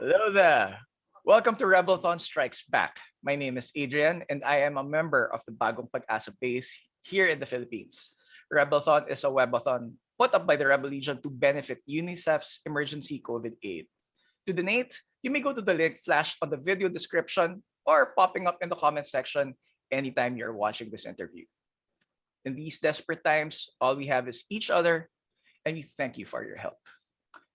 Hello there. Welcome to Rebelthon Strikes Back. My name is Adrian and I am a member of the Bagong Pag-asa base here in the Philippines. Rebelthon is a webathon put up by the Rebel Legion to benefit UNICEF's emergency COVID aid. To donate, you may go to the link flashed on the video description or popping up in the comment section anytime you're watching this interview. In these desperate times, all we have is each other, and we thank you for your help.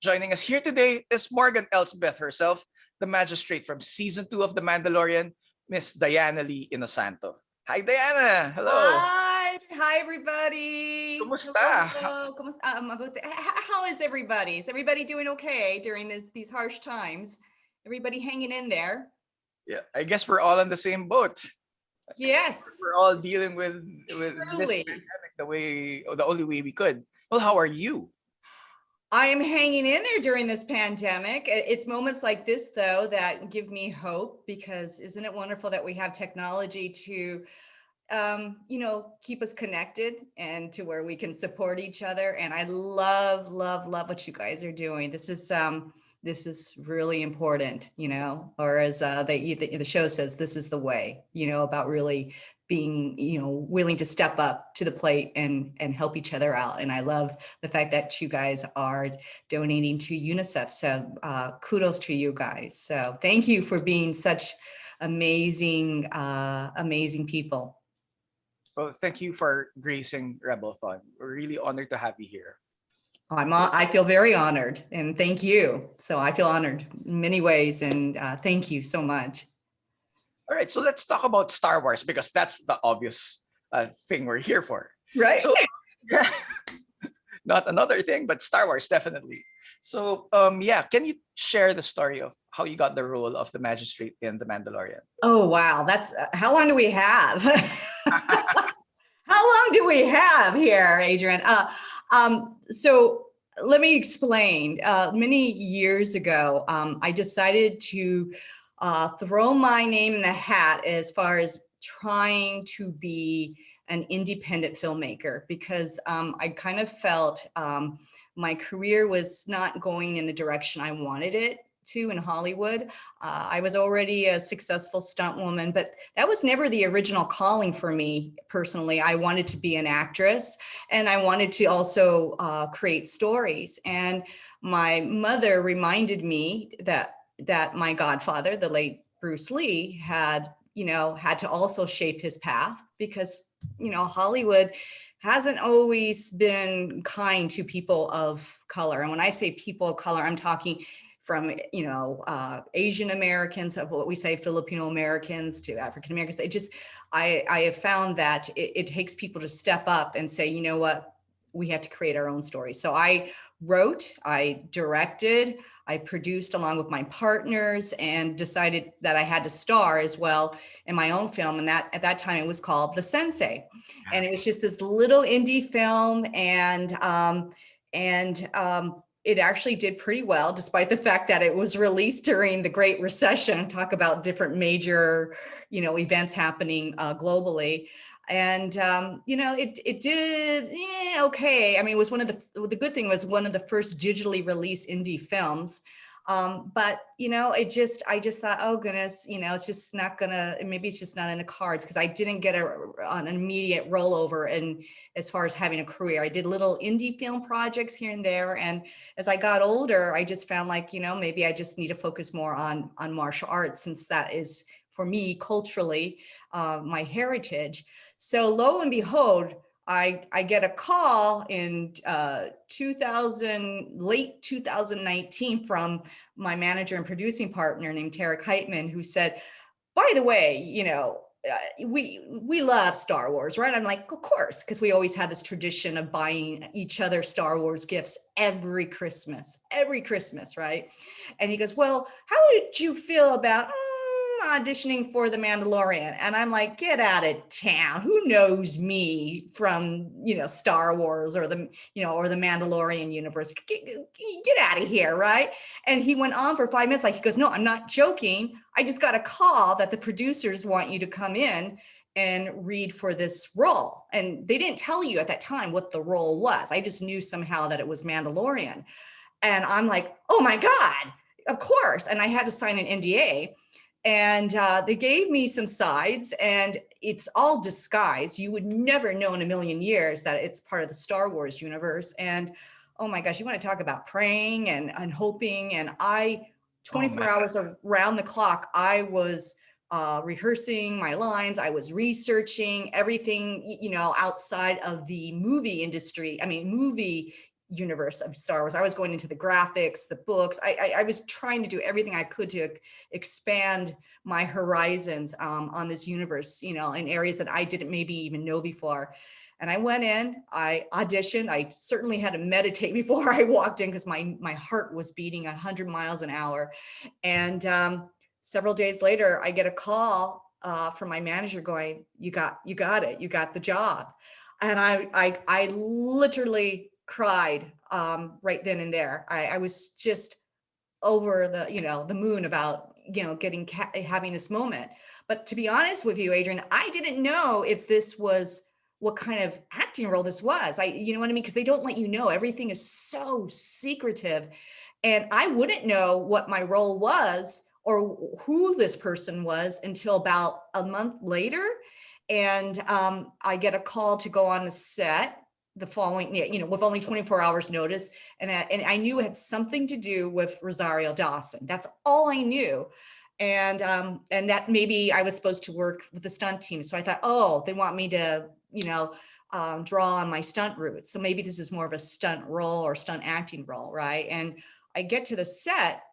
Joining us here today is Morgan Elsbeth herself, the magistrate from season 2 of The Mandalorian, Miss Diana Lee Inosanto. Hi, Diana. Hello. Hi, everybody. Kumusta? Hello. How is everybody? Is everybody doing okay during these harsh times? Everybody hanging in there? Yeah, I guess we're all on the same boat. Yes. We're all dealing with this Truly. pandemic the only way we could. Well, how are you? I am hanging in there during this pandemic. It's moments like this, though, that give me hope, because isn't it wonderful that we have technology to keep us connected and to where we can support each other. And I love what you guys are doing. This is really important, or as the show says, this is the way, about really being, willing to step up to the plate and help each other out. And I love the fact that you guys are donating to UNICEF. So kudos to you guys. So thank you for being such amazing people. Well, thank you for gracing Rebelthon. We're really honored to have you here. I feel very honored, and thank you. So I feel honored in many ways, and thank you so much. All right, so let's talk about Star Wars, because that's the obvious thing we're here for. Right. So, not another thing, but Star Wars, definitely. So, can you share the story of how you got the role of the Magistrate in The Mandalorian? Oh, wow. That's how long do we have? How long do we have here, Adrian? So let me explain. Many years ago, I decided to throw my name in the hat as far as trying to be an independent filmmaker, because I kind of felt my career was not going in the direction I wanted it to in Hollywood. I was already a successful stunt woman, but that was never the original calling for me personally. I wanted to be an actress, and I wanted to also create stories. And my mother reminded me that my godfather, the late Bruce Lee, had to also shape his path, because Hollywood hasn't always been kind to people of color. And when I say people of color, I'm talking from Asian Americans, of what we say Filipino Americans, to African Americans. I have found that it takes people to step up and say, you know what, we have to create our own story. So I wrote, I directed, I produced along with my partners, and decided that I had to star as well in my own film. And that at that time it was called The Sensei. And it was just this little indie film, and it actually did pretty well, despite the fact that it was released during the Great Recession. Talk about different major, events happening globally. And, it did okay. I mean, it was the good thing was one of the first digitally released indie films. But, I just thought, oh goodness, it's just not maybe it's just not in the cards, because I didn't get an immediate rollover in as far as having a career. I did little indie film projects here and there. And as I got older, I just found like, maybe I just need to focus more on martial arts, since that is, for me, culturally, my heritage. So lo and behold, I get a call in late 2019 from my manager and producing partner named Tarek Heitman, who said, by the way, we love Star Wars, right? I'm like, of course, because we always had this tradition of buying each other Star Wars gifts every Christmas, right? And he goes, well, how did you feel about auditioning for The Mandalorian? And I'm like, get out of town. Who knows me from, Star Wars or the Mandalorian universe? Get out of here, right? And he went on for 5 minutes. Like, he goes, no, I'm not joking. I just got a call that the producers want you to come in and read for this role. And they didn't tell you at that time what the role was. I just knew somehow that it was Mandalorian. And I'm like, oh my God, of course. And I had to sign an NDA. And they gave me some sides, and it's all disguised. You would never know in a million years that it's part of the Star Wars universe. And oh my gosh, you want to talk about praying and hoping. And I, Oh 24 man. hours around the clock, I was rehearsing my lines. I was researching everything, you know, outside of the movie industry. I mean, movie universe of Star Wars. I was going into the graphics, the books. I was trying to do everything I could to expand my horizons on this universe, you know, in areas that I didn't maybe even know before. And I went in, I auditioned. I certainly had to meditate before I walked in because my heart was beating 100 miles an hour. And several days later, I get a call from my manager going, you got it, you got the job. And I literally cried right then and there. I was just over the, you know, the moon about, you know, having this moment. But to be honest with you, Adrian, I didn't know if this was what kind of acting role this was. You know what I mean? Because they don't let you know. Everything is so secretive. And I wouldn't know what my role was or who this person was until about a month later. And I get a call to go on the set the following, you know, with only 24 hours notice. And I knew it had something to do with Rosario Dawson. That's all I knew. And that maybe I was supposed to work with the stunt team. So I thought, oh, they want me to, you know, draw on my stunt roots. So maybe this is more of a stunt role or stunt acting role, right? And I get to the set,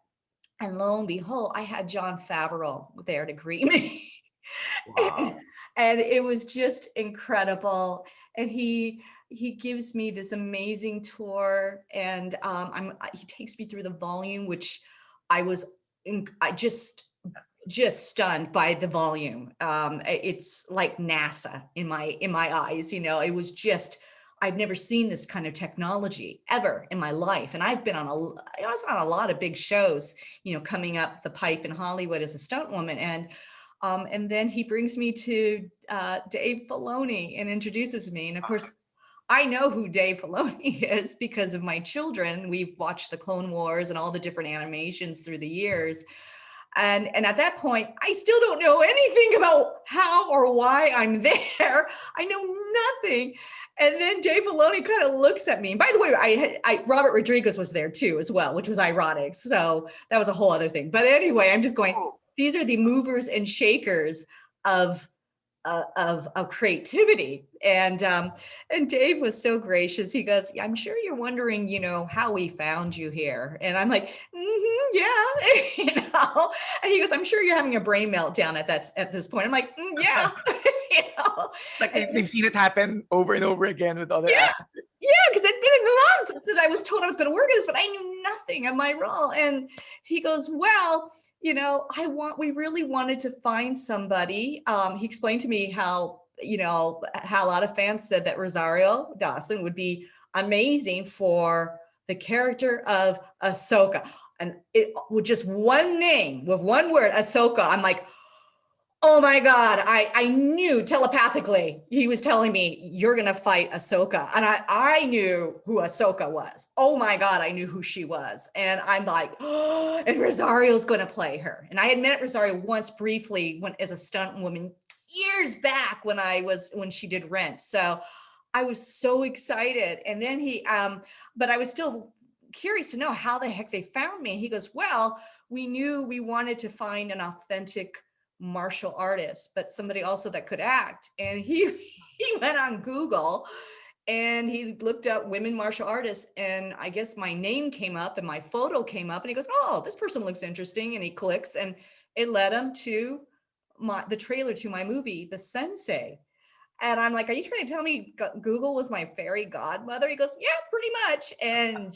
and lo and behold, I had Jon Favreau there to greet me. and, Wow. and it was just incredible. And he gives me this amazing tour, and he takes me through the volume, which I was I just stunned by the volume. It's like NASA in my eyes. You know, it was just, I've never seen this kind of technology ever in my life. And I was on a lot of big shows, you know, coming up the pipe in Hollywood as a stunt woman. And then he brings me to Dave Filoni and introduces me. And of course, I know who Dave Filoni is because of my children. We've watched the Clone Wars and all the different animations through the years. And at that point, I still don't know anything about how or why I'm there. I know nothing. And then Dave Filoni kind of looks at me. And by the way, Robert Rodriguez was there too, as well, which was ironic. So that was a whole other thing. But anyway, I'm just going, these are the movers and shakers of creativity. And Dave was so gracious. He goes, I'm sure you're wondering, you know, how we found you here. And I'm like, yeah, you know. And he goes, I'm sure you're having a brain meltdown at this point. I'm like, yeah, you know. Like they've seen it happen over and over again with other actors. Yeah, because it'd been a month since I was told I was going to work at this, but I knew nothing of my role. And he goes, well, you know, we really wanted to find somebody. He explained to me how, you know, how a lot of fans said that Rosario Dawson would be amazing for the character of Ahsoka. And it with just one name, with one word, Ahsoka, I'm like, oh my God, I knew telepathically, he was telling me, you're going to fight Ahsoka. And I knew who Ahsoka was. Oh my God, I knew who she was. And I'm like, oh, and Rosario's going to play her. And I had met Rosario once briefly as a stunt woman years back when she did Rent. So I was so excited. And then but I was still curious to know how the heck they found me. And he goes, well, we knew we wanted to find an authentic martial artist, but somebody also that could act. And he went on Google and he looked up women martial artists, and I guess my name came up and my photo came up, and he goes, oh, this person looks interesting. And he clicks, and it led him to the trailer to my movie, The Sensei. And I'm like, are you trying to tell me Google was my fairy godmother? He goes, yeah, pretty much. And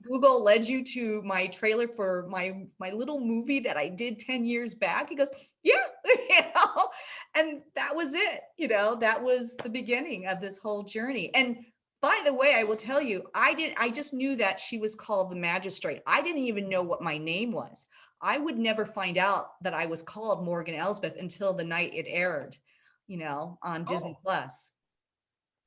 Google led you to my trailer for my little movie that I did 10 years back. He goes, yeah, you know, and that was it. You know, that was the beginning of this whole journey. And by the way, I will tell you, I just knew that she was called the Magistrate. I didn't even know what my name was. I would never find out that I was called Morgan Elsbeth until the night it aired, you know, on Disney Plus.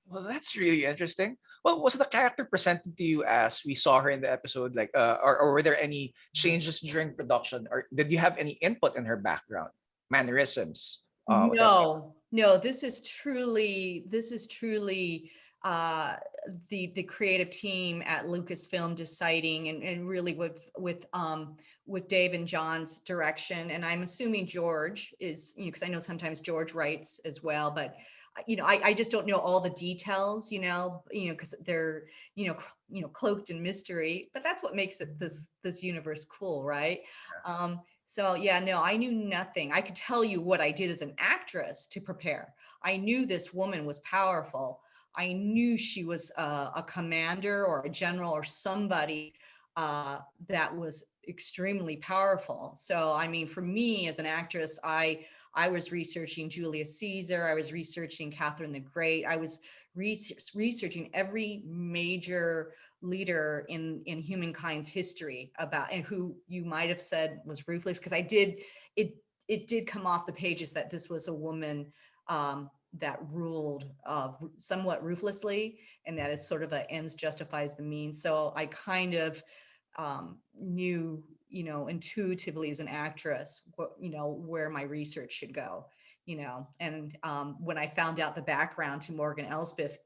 Well, that's really interesting. Well, was the character presented to you as we saw her in the episode, like, or were there any changes during production, or did you have any input in her background, mannerisms, whatever? No, this is truly uh, the creative team at Lucasfilm deciding, and really with Dave and John's direction. And I'm assuming George is, because I know sometimes George writes as well, but I just don't know all the details, because they're, cloaked in mystery, but that's what makes it this universe cool, right? So yeah, no, I knew nothing. I could tell you what I did as an actress to prepare. I knew this woman was powerful. I knew she was a commander or a general or somebody that was extremely powerful. So, I mean, for me as an actress, I was researching Julius Caesar. I was researching Catherine the Great. I was researching every major leader in humankind's history about, and who you might have said was ruthless, because it did come off the pages that this was a woman that ruled somewhat ruthlessly, and that is sort of a ends justifies the means. So I kind of knew, intuitively as an actress, where my research should go, and when I found out the background to Morgan Elsbeth,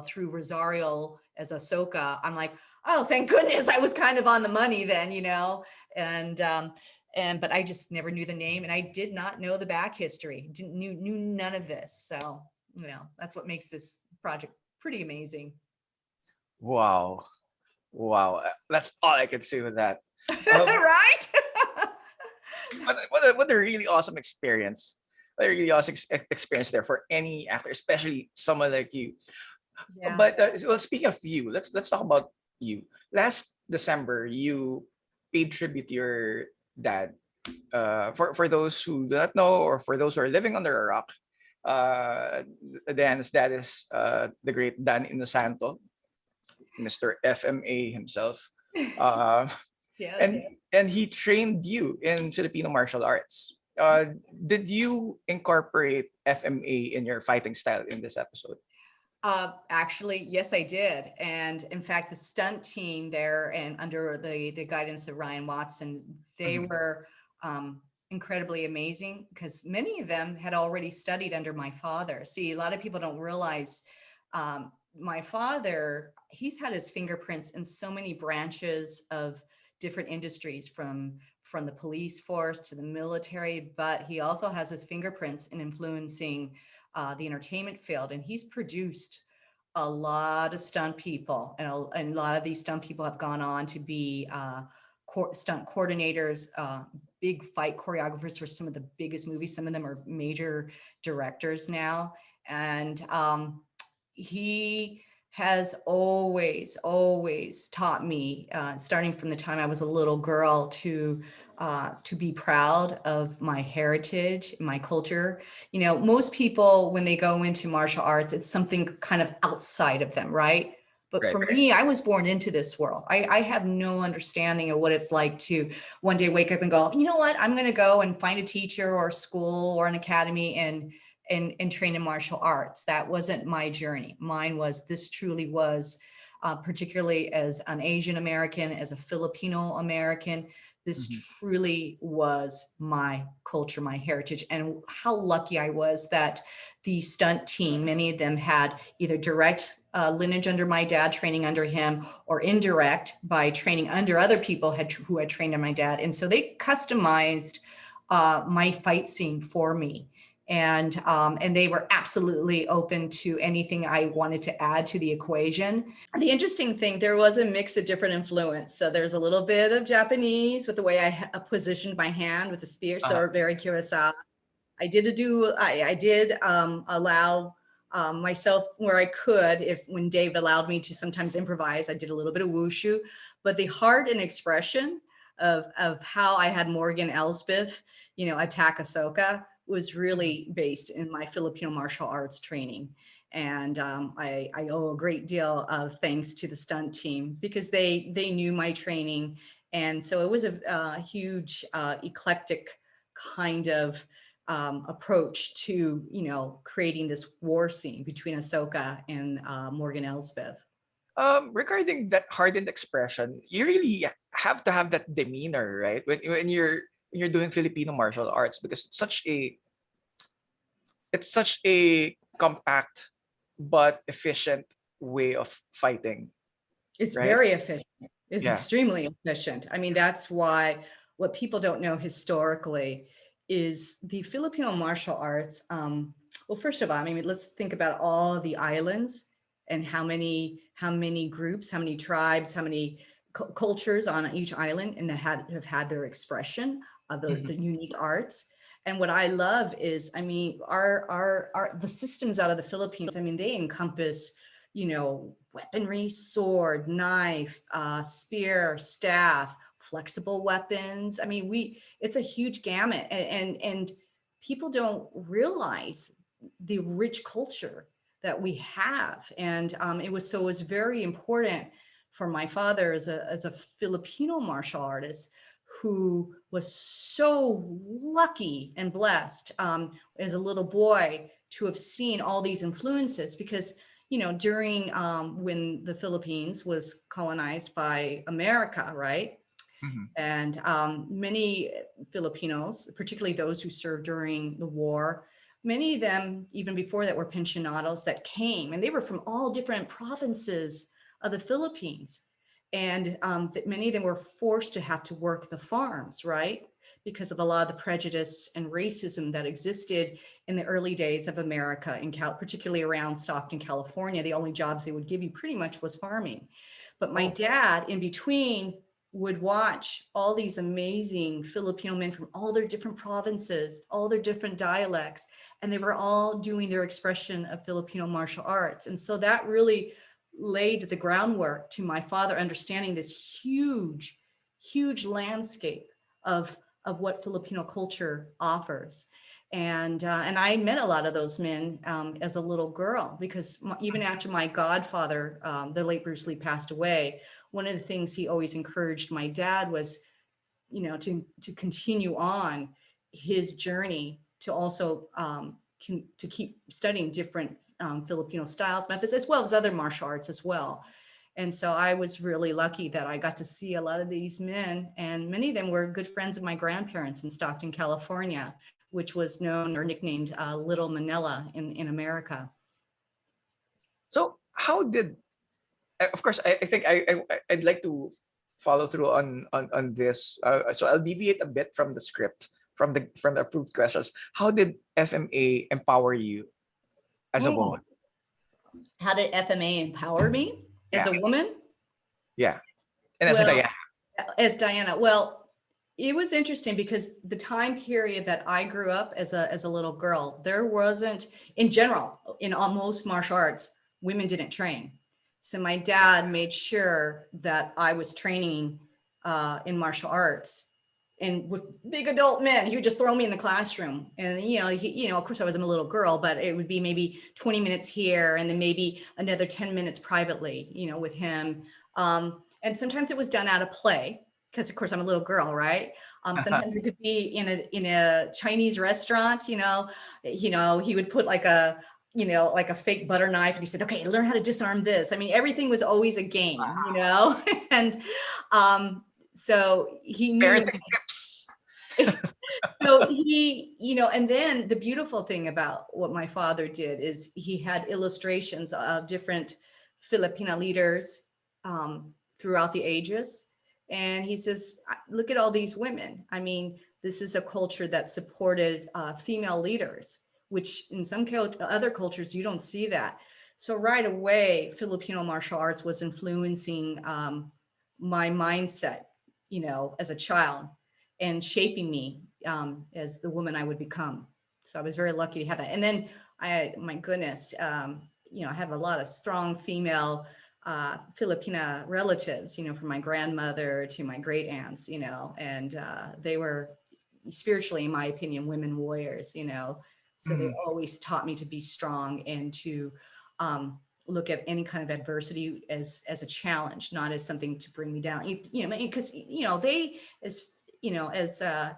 through Rosario as Ahsoka, I'm like, oh, thank goodness I was kind of on the money then, and but I just never knew the name, and I did not know the back history, knew none of this. So, that's what makes this project pretty amazing. Wow, wow, that's all I can say with that. Um, Right? what a really awesome experience. What a really awesome experience there for any actor, especially someone like you. Yeah. But well, speaking of you, let's talk about you. Last December, you paid tribute to your dad. For those who do not know, or for those who are living under a rock, Dan's dad is the great Dan Inosanto, Mr. FMA himself. Uh, Yes. and he trained you in Filipino martial arts. Did you incorporate FMA in your fighting style in this episode? Actually, yes, I did. And in fact, the stunt team there, and under the guidance of Ryan Watson, they Mhm. were incredibly amazing, because many of them had already studied under my father. See, a lot of people don't realize my father, he's had his fingerprints in so many branches of different industries, from the police force to the military, but he also has his fingerprints in influencing the entertainment field, and he's produced a lot of stunt people, and a lot of these stunt people have gone on to be stunt coordinators, big fight choreographers for some of the biggest movies. Some of them are major directors now, and he has always taught me, starting from the time I was a little girl, to be proud of my heritage, my culture. Most people, when they go into martial arts, it's something kind of outside of them, right? But Right. for me, I was born into this world. I have no understanding of what it's like to one day wake up and go, you know what, I'm going to go and find a teacher or a school or an academy and train in martial arts. That wasn't my journey. Mine was, this truly was, particularly as an Asian American, as a Filipino American, this Mhm. truly was my culture, my heritage. And how lucky I was that the stunt team, many of them had either direct lineage under my dad, training under him, or indirect by training under other people who had trained on my dad. And so they customized my fight scene for me. And they were absolutely open to anything I wanted to add to the equation. The interesting thing, there was a mix of different influence. So there's a little bit of Japanese with the way I positioned my hand with the spear, Uh-huh. so very Kurosawa. I did allow myself where I could, if when Dave allowed me to sometimes improvise, I did a little bit of wushu, but the heart and expression of how I had Morgan Elsbeth, attack Ahsoka, was really based in my Filipino martial arts training. And I owe a great deal of thanks to the stunt team, because they knew my training. And so it was a huge eclectic kind of approach to, creating this war scene between Ahsoka and Morgan Elsbeth. Regarding that hardened expression, you really have to have that demeanor, right? When you're doing Filipino martial arts, because it's such a compact but efficient way of fighting, It's right? very efficient. It's Yeah. extremely efficient. I mean, that's why what people don't know historically is the Filipino martial arts. Well, first of all, I mean, let's think about all the islands and how many groups, how many tribes, how many cultures on each island, and have had their expression of the Mhm. unique arts. And what I love is, I mean, our the systems out of the Philippines. I mean, they encompass, weaponry, sword, knife, spear, staff, flexible weapons. I mean, it's a huge gamut, and people don't realize the rich culture that we have. And it was very important for my father as a Filipino martial artist who was so lucky and blessed as a little boy to have seen all these influences, because during when the Philippines was colonized by America, right? Mhm. And many Filipinos, particularly those who served during the war, many of them, even before that, were pensionados that came, and they were from all different provinces of the Philippines. And many of them were forced to have to work the farms, right? Because of a lot of the prejudice and racism that existed in the early days of America, particularly around Stockton, California. The only jobs they would give you pretty much was farming. But my Oh. dad, in between, would watch all these amazing Filipino men from all their different provinces, all their different dialects, and they were all doing their expression of Filipino martial arts. And so that really laid the groundwork to my father understanding this huge, huge landscape of what Filipino culture offers. And I met a lot of those men as a little girl, because even after my godfather, the late Bruce Lee, passed away, one of the things he always encouraged my dad was, to continue on his journey, to also to keep studying different Filipino styles, methods, as well as other martial arts as well. And so I was really lucky that I got to see a lot of these men, and many of them were good friends of my grandparents in Stockton, California, which was known or nicknamed Little Manila in America. So how did of course, I think I'd like to follow through on this. So I'll deviate a bit from the script, from the approved questions. How did FMA empower you as a Oh, woman? how did FMA empower me as Yeah, a woman? yeah, and as a Well, Diana. as Diana, well, it was interesting because the time period that I grew up as a little girl, there wasn't, in general, in almost martial arts, women didn't train. So my dad made sure that I was training in martial arts, and with big adult men. He would just throw me in the classroom, and of course I was a little girl, but it would be maybe 20 minutes here, and then maybe another 10 minutes privately, with him. And sometimes it was done out of play, because of course I'm a little girl, right? Sometimes it could be in a Chinese restaurant. He would put like a fake butter knife, and he said, okay, learn how to disarm this. I mean, everything was always a game, and so he knew. Parenting tips. So and then the beautiful thing about what my father did is he had illustrations of different Filipina leaders throughout the ages. And he says, look at all these women. I mean, this is a culture that supported female leaders, which in some other cultures, you don't see that. So right away, Filipino martial arts was influencing my mindset, as a child, and shaping me as the woman I would become. So I was very lucky to have that. And then my goodness, I have a lot of strong female Filipina relatives, from my grandmother to my great aunts, and they were spiritually, in my opinion, women warriors, so they Mhm. always taught me to be strong and to look at any kind of adversity as a challenge, not as something to bring me down. Because they, as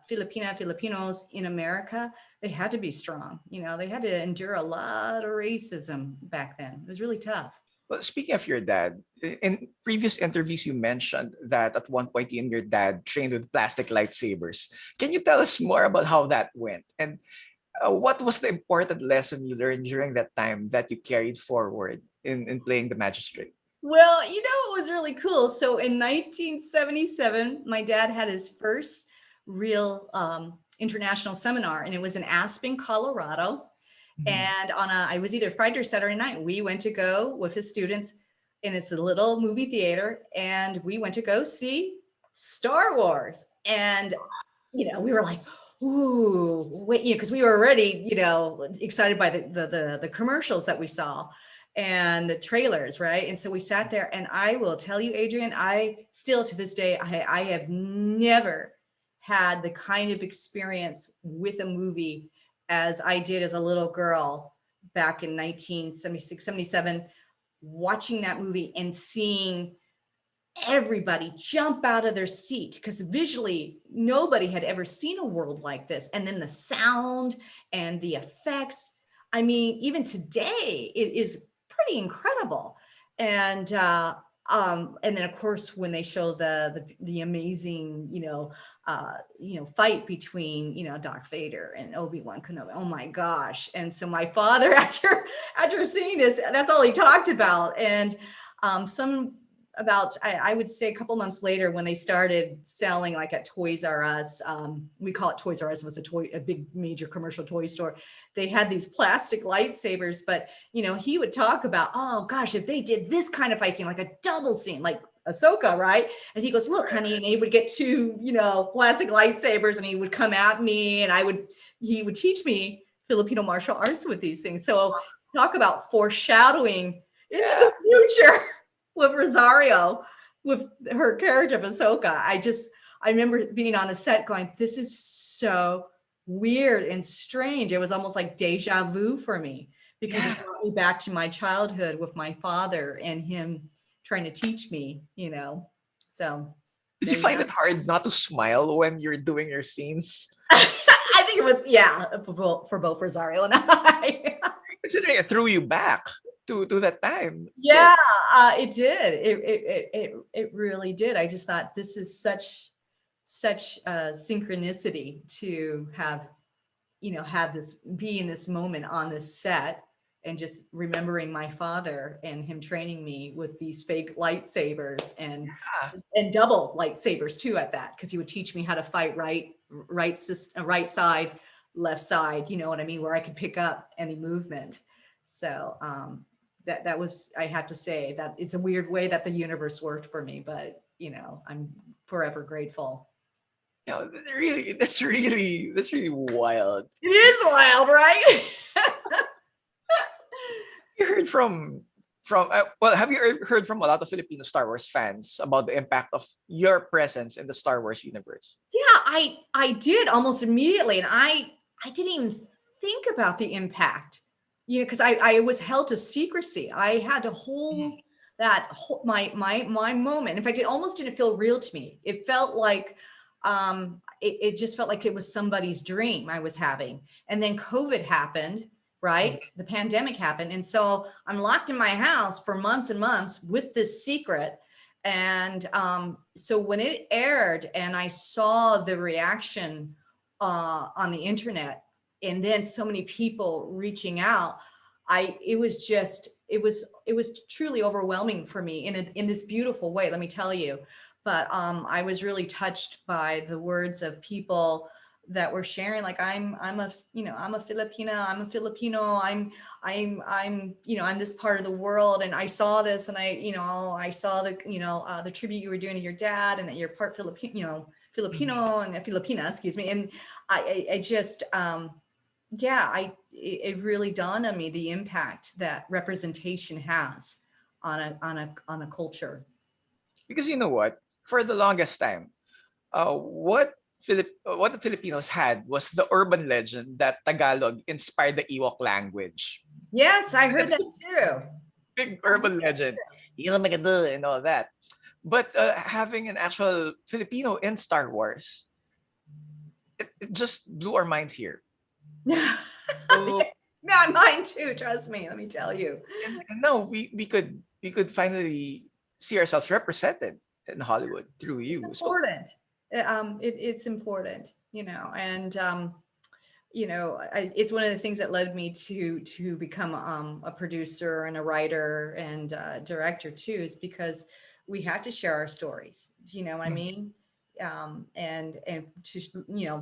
Filipinos in America, they had to be strong. They had to endure a lot of racism back then. It was really tough. Well, speaking of your dad, in previous interviews, you mentioned that at one point you and your dad trained with plastic lightsabers. Can you tell us more about how that went? And what was the important lesson you learned during that time that you carried forward in playing the magistrate? Well, it was really cool. So in 1977, my dad had his first real international seminar, and it was in Aspen, Colorado. Mhm. And I was either Friday or Saturday night. We went to go with his students, and it's a little movie theater, and we went to go see Star Wars. And we were like, ooh, wait, because we were already, excited by the commercials that we saw and the trailers, right? And so we sat there, and I will tell you, Adrian, I still to this day, I have never had the kind of experience with a movie as I did as a little girl back in 1976, 77, watching that movie and seeing everybody jump out of their seat because visually nobody had ever seen a world like this. And then the sound and the effects, I mean, even today it is pretty incredible. And then of course when they show the amazing fight between Darth Vader and Obi-Wan Kenobi, oh my gosh. And so my father after seeing this, that's all he talked about. And some about I would say a couple months later when they started selling like at Toys R Us, we call it Toys R Us, it was a big major commercial toy store. They had these plastic lightsabers, but he would talk about, oh gosh, if they did this kind of fight scene, like a double scene, like Ahsoka, right? And he goes, look, honey, and he would get two, plastic lightsabers, and he would come at me, and he would teach me Filipino martial arts with these things. So talk about foreshadowing into Yeah. the future with Rosario, with her character of Ahsoka. I remember being on the set going, this is so weird and strange. It was almost like deja vu for me because Yeah. it brought me back to my childhood with my father and him trying to teach me, So Did you there you find go. it hard not to smile when you're doing your scenes? I think it was, yeah, for both Rosario and I. Considering it threw you back to that time. So Yeah, it did. It really did. I just thought this is such synchronicity to have had this be in this moment on this set, and just remembering my father and him training me with these fake lightsabers yeah. and double lightsabers too at that, because he would teach me how to fight right side, left side, you know what I mean, where I could pick up any movement. So that was, I have to say that it's a weird way that the universe worked for me, but I'm forever grateful. Really, that's really wild. It is wild, right? You heard have you heard from a lot of Filipino Star Wars fans about the impact of your presence in the Star Wars universe? Yeah, I did almost immediately, and I didn't even think about the impact, because I was held to secrecy. I had to hold my moment. In fact, it almost didn't feel real to me. It felt like it just felt like it was somebody's dream I was having. And then COVID happened, right? The pandemic happened, and so I'm locked in my house for months and months with this secret. And so when it aired and I saw the reaction on the internet, and then so many people reaching out, it was truly overwhelming for me in this beautiful way, let me tell you. But I was really touched by the words of people that were sharing, like, I'm a Filipina, I'm this part of the world, and I saw this, and I saw the tribute you were doing to your dad, and that you're part Filipino and Filipina, excuse me. And I just, yeah, it really dawned on me the impact that representation has on a culture. Because you know what? For the longest time, what the Filipinos had was the urban legend that Tagalog inspired the Ewok language. Yes, I heard That's that the too. big urban legend. Ilang maganda and all that. But having an actual Filipino in Star Wars, it just blew our minds here. So Yeah, mine too. Trust me. Let me tell you. And now we could finally see ourselves represented in Hollywood through It's you. So important. It's important, and it's one of the things that led me to become a producer and a writer and director too, is because we had to share our stories. Do you know what I mm, mean? And to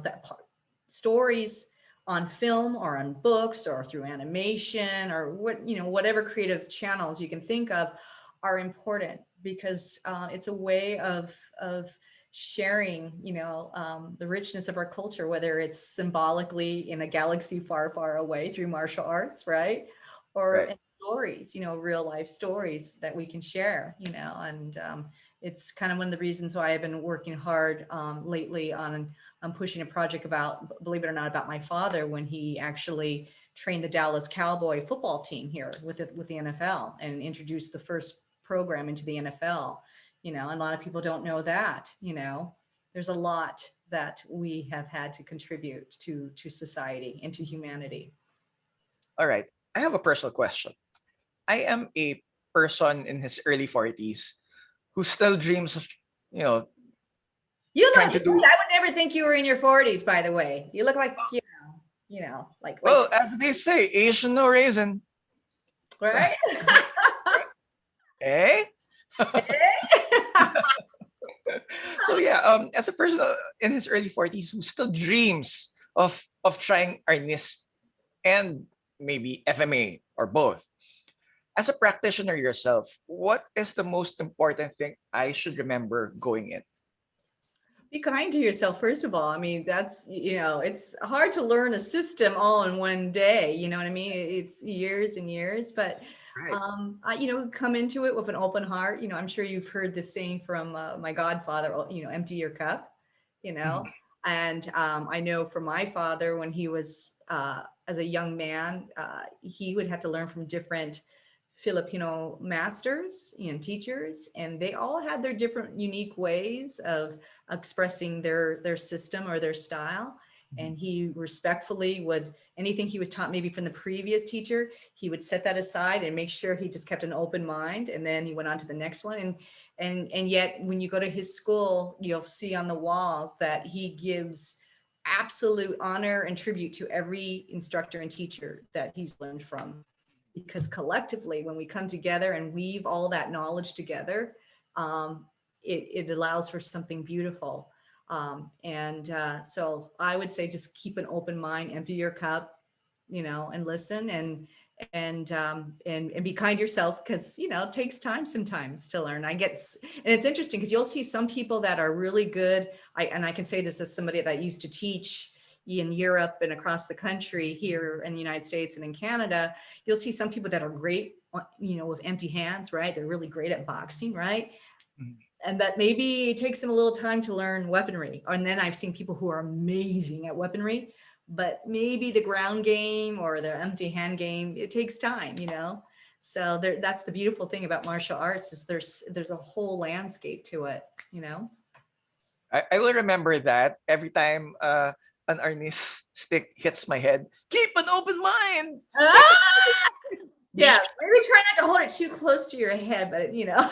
that part, stories on film or on books or through animation or whatever creative channels you can think of are important, because it's a way of sharing, the richness of our culture, whether it's symbolically in a galaxy far, far away through martial arts, right? Or right. in stories, real life stories that we can share, and it's kind of one of the reasons why I've been working hard lately on pushing a project about, believe it or not, about my father when he actually trained the Dallas Cowboy football team here with the NFL and introduced the first program into the NFL. And a lot of people don't know that. There's a lot that we have had to contribute to society and to humanity. All right. I have a personal question. I am a person in his early 40s who still dreams of, you know, You trying look, to do I would never think you were in your 40s, by the way. You look like, like late, well, as they say, Asian no raisin. So, right? eh? So yeah, as a person in his early 40s who still dreams of trying arnis and maybe FMA or both. As a practitioner yourself, what is the most important thing I should remember going in? Be kind to yourself, first of all. I mean, that's, it's hard to learn a system all in one day. You know what I mean? It's years and years, but, Right. come into it with an open heart. I'm sure you've heard the saying from my godfather, empty your cup, you Mhm. know, and I know from my father when he was, as a young man, he would have to learn from different Filipino masters and teachers, and they all had their different unique ways of expressing their system or their style. Mhm. And he respectfully would, anything he was taught maybe from the previous teacher, he would set that aside and make sure he just kept an open mind, and then he went on to the next one. And yet when you go to his school, you'll see on the walls that he gives absolute honor and tribute to every instructor and teacher that he's learned from, because collectively when we come together and weave all that knowledge together, it allows for something beautiful. And so I would say just keep an open mind, empty your cup, and listen, and be kind to yourself, because it takes time sometimes to learn. And it's interesting because you'll see some people that are really good. I can say this as somebody that used to teach in Europe and across the country, here in the United States and in Canada. You'll see some people that are great, with empty hands, right? They're really great at boxing, right? Mhm. And that maybe it takes them a little time to learn weaponry. And then I've seen people who are amazing at weaponry, but maybe the ground game or their empty hand game, it takes time. So that's the beautiful thing about martial arts, is there's a whole landscape to it. I will remember that every time an arnis stick hits my head. Keep an open mind. Keep it. Ah! Yeah, maybe try not to hold it too close to your head, but Yeah,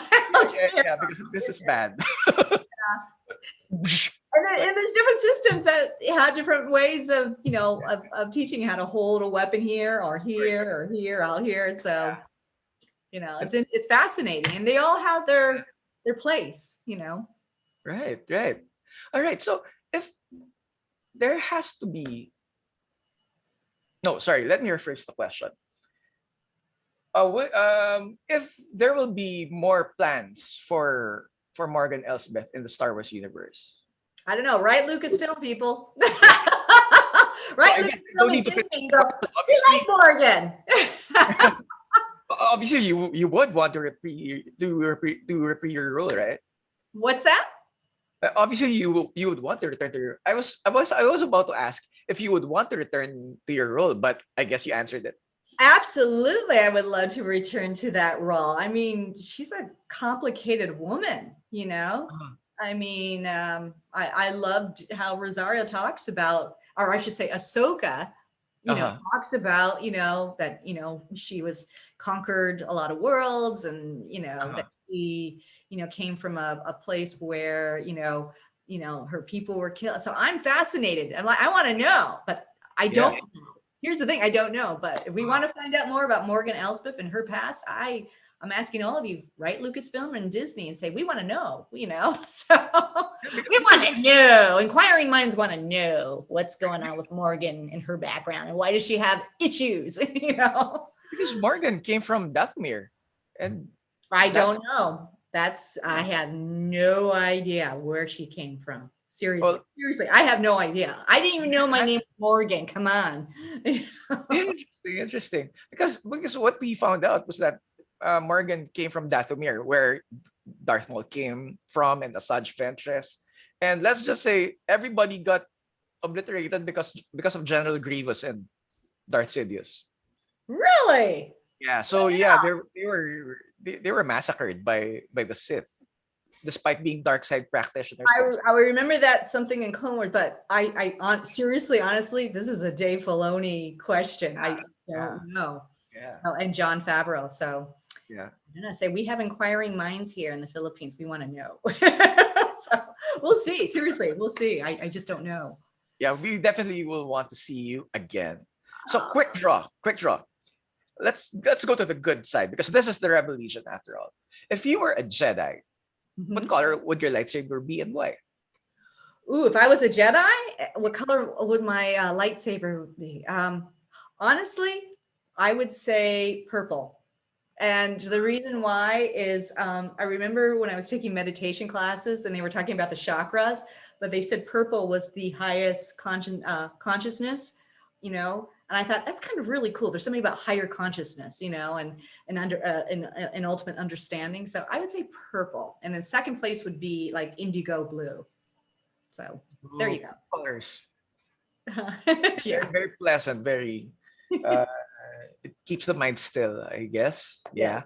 because this is bad. And there's different systems that have different ways of, of teaching how to hold a weapon here or here Course. or here, all here. So, Yeah. it's fascinating, and they all have their place. Right, right. All right. So if there has to be no, sorry, let me rephrase the question. If there will be more plans for Morgan Elsbeth in the Star Wars universe. I don't know, right? Lucasfilm people. No, Right? again, you don't Lucasfilm and need to finish Disney the go, question. we like Obviously, Morgan. obviously, you would want to repeat your role, right? What's that? Obviously, you would want to return to your. I was about to ask if you would want to return to your role, but I guess you answered it. Absolutely. I would love to return to that role. I mean, she's a complicated woman. Uh-huh. I mean, I loved how Rosario talks about, or I should say Ahsoka, talks about, that, she was conquered a lot of worlds, and, that she, came from a place where, her people were killed. So I'm fascinated. I'm like, I want to know, but I don't know. Here's the thing, I don't know. But if we want to find out more about Morgan Elsbeth and her past, I'm asking all of you, right? Lucasfilm and Disney, and say, we want to know, so we want to know. Inquiring minds want to know what's going on with Morgan and her background, and why does she have issues, Because Morgan came from Dathomir, and I don't know. I have no idea where she came from. Seriously, I have no idea. I didn't even know my name was Morgan. Come on. Interesting. Because what we found out was that Morgan came from Dathomir, where Darth Maul came from, and Asajj Ventress. And let's just say everybody got obliterated because of General Grievous and Darth Sidious. Really? Yeah. So yeah, they were massacred by the Sith, despite being dark side practitioners. I remember that something in Clone Wars, but seriously, honestly, this is a Dave Filoni question. I don't know. Yeah. So, and Jon Favreau. So yeah, I'm gonna say we have inquiring minds here in the Philippines. We want to know. So we'll see. Seriously, we'll see. I just don't know. Yeah, we definitely will want to see you again. So quick draw. Let's go to the good side, because this is the Rebel Legion after all. If you were a Jedi, what color would your lightsaber be and why? Ooh, if I was a Jedi, what color would my lightsaber be? Honestly, I would say purple. And the reason why is I remember when I was taking meditation classes and they were talking about the chakras, but they said purple was the highest consciousness, and I thought that's kind of really cool. There's something about higher consciousness, and ultimate understanding. So I would say purple. And then second place would be like indigo blue. So there you go. Colors. Yeah. Very pleasant, very it keeps the mind still, I guess. Yeah.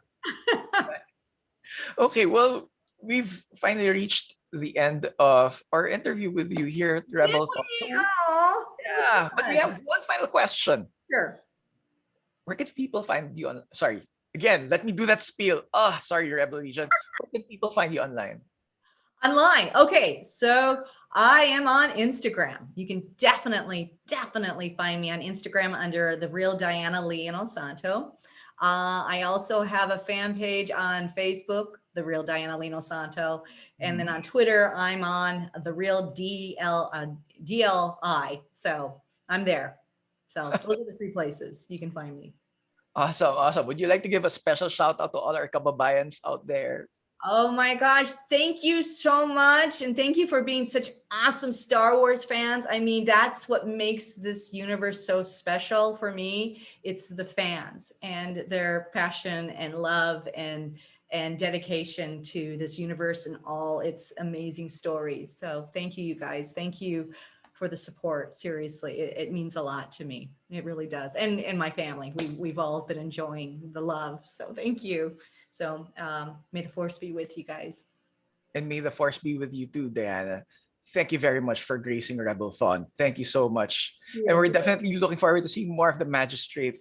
Okay, well, we've finally reached the end of our interview with you here at Rebel Thoughts. Yeah, but we have one final question. Sure. Where can people find you on? Sorry, again, let me do that spiel. Sorry, Rebel Legion. Where can people find you online? Online. Okay, so I am on Instagram. You can definitely find me on Instagram under The Real Diana Lee Inosanto. I also have a fan page on Facebook, The Real Diana Lee Inosanto. And then on Twitter, I'm on The Real DLI. So I'm there. So those are the 3 places you can find me. Awesome. Would you like to give a special shout out to all our kababayans out there? Oh my gosh, thank you so much. And thank you for being such awesome Star Wars fans. I mean, that's what makes this universe so special for me. It's the fans and their passion and love and dedication to this universe and all its amazing stories. So thank you, you guys. Thank you for the support. Seriously, it means a lot to me. It really does. And my family, we've all been enjoying the love. So thank you. So may the force be with you guys. And may the force be with you too, Diana. Thank you very much for gracing Rebelthon. Thank you so much. Yeah. And we're definitely looking forward to seeing more of the Magistrate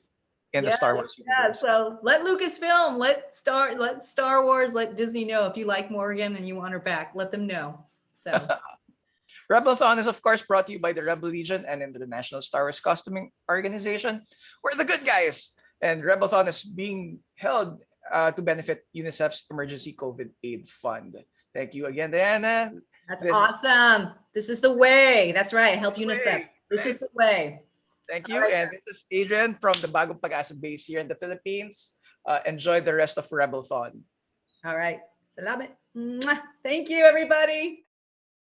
in the Star Wars universe. Yeah, so let Lucasfilm, let Star Wars, let Disney know if you like Morgan and you want her back. Let them know. So Rebelthon is of course brought to you by the Rebel Legion and International Star Wars Costuming Organization. We're the good guys. And Rebelthon is being held to benefit UNICEF's Emergency COVID Aid Fund. Thank you again, Diana. That's awesome. This is the way. That's right. Help UNICEF. This is the way. Thank you. Right. And this is Adrian from the Bagong Pag-asa base here in the Philippines. Enjoy the rest of Rebelthon. All right. Salamat. Thank you, everybody.